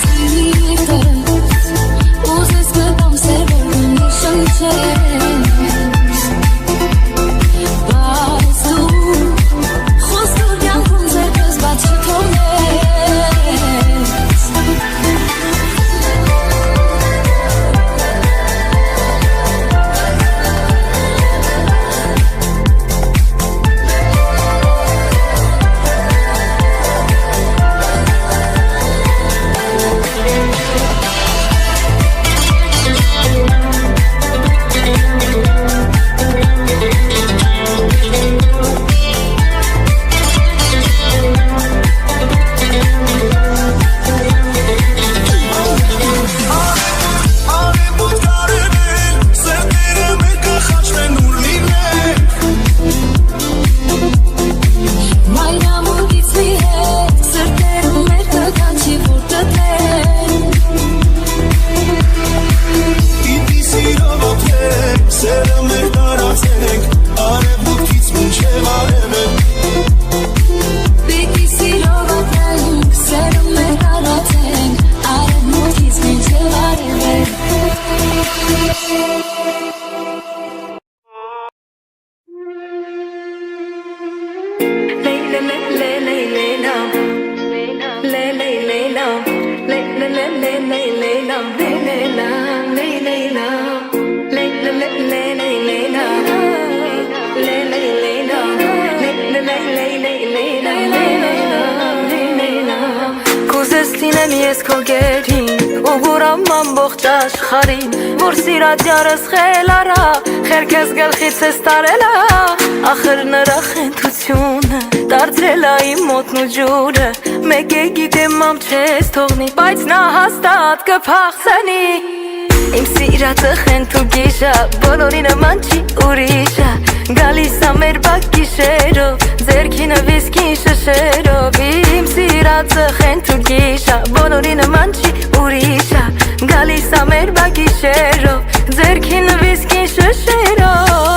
Sweet եմ ես քո գերին ու գուրամ ամբողջ աշխարհին որ սիրած յարս խել արա խելքես գլխից ես տարելա ախր նրա խենթությունը դարձրել է իմ մոտն ու ջուրը մեկ է գիտեմ ամ չես թողնի բայց նա հաստատ կփախցնի Իմ սիրածը խենթ ու գիշա բոլորի նման չի ուրիշա Գալիս ա մեր բակ գիշերով ձերքինը վիսկին շշերով Իմ սիրածը խենթ ու գիշա բոլորի նման չի ուրիշա Գալիս ա մեր բակ գիշերով ձերքինը վիսկին շշերով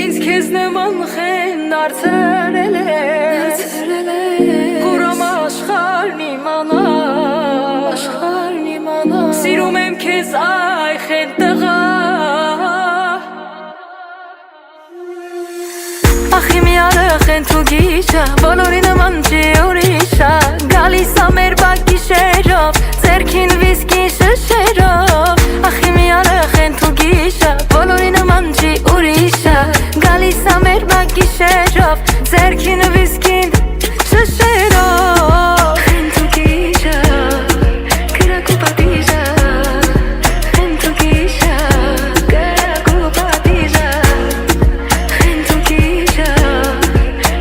Ինձ քեզ նման խեն դարձրել ես Կուրամ աշխարհն իմանա Սիրում եմ քեզ այ խեն տղա Ախ իմ յարը խենթ ու գիշա Բոլորի նման չի ուրիշա Գալիս ա մեր բակ գիշերով Ձերքին վիսկին շշերով Ախ իմ յարը խենթ ու գիշա Բոլորի նման չի ուրիշա Գալիս ա մեր բակ գիշերով Ձերքին վիսկին շշերով Խենթ ու գիշա Կրակ ու պատիժա Խենթ ու գիշա Կրակ ու պատիժա Խենթ ու գիշա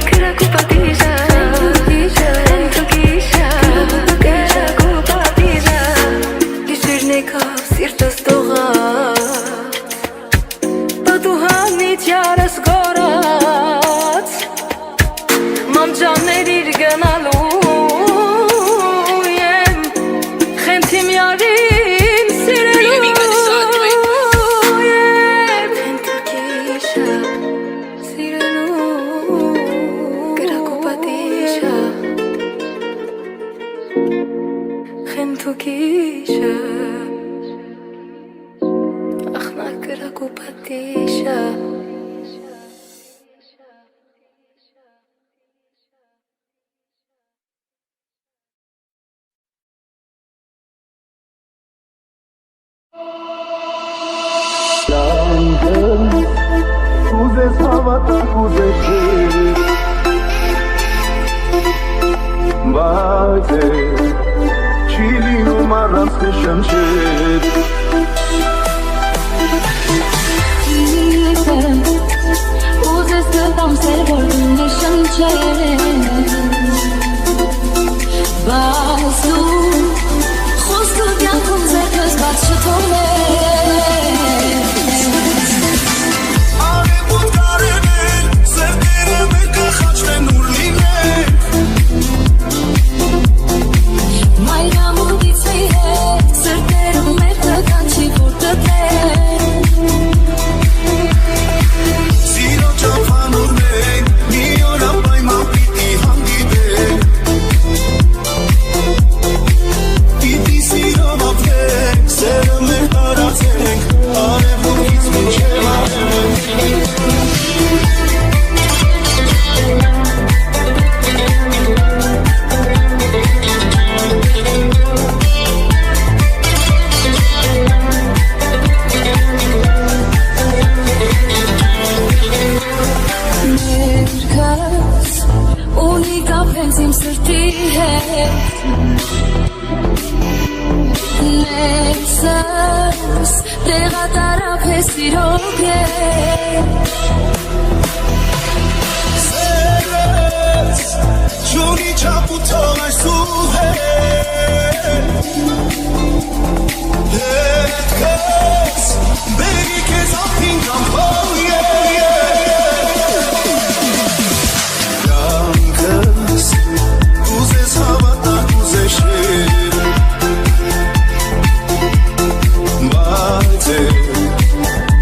Կրակ ու պատիժա Խենթ ու գիշա Կրակ ու պատիժա Գիշերն եկավ սիրտս տողաց Պատուհանից յարս գորած Մանջաններ իր գնալու եմ Խենթիմ յարին սիրելու եմ Խենթ ու գիշա սիրելու Կրակ ու պատիժա Խենթ ու գիշա Ախնա կրակ ու պատիժա Ուզես հավատալ ուզես Բայց չի լինում առանց նշանչեր Ուզես գտամ սեր որ նշանչեր Բայց դու խոսքը կյանքում ձերքս բաց չթողներ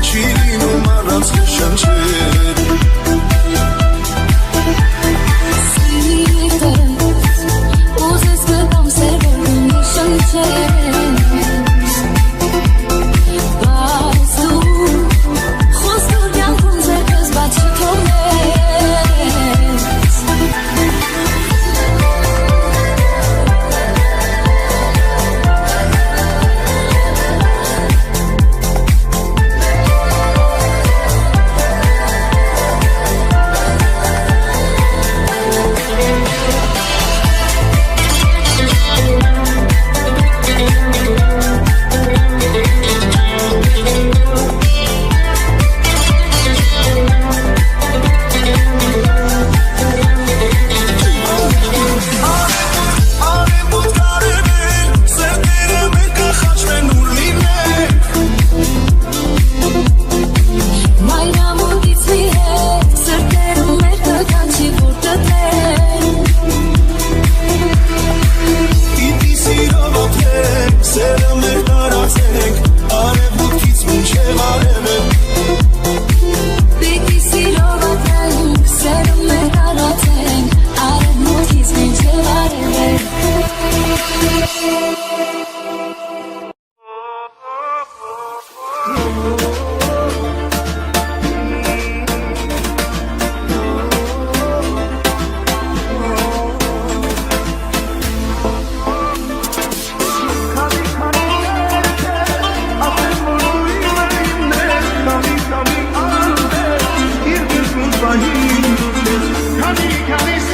Չի լինում առանց քանի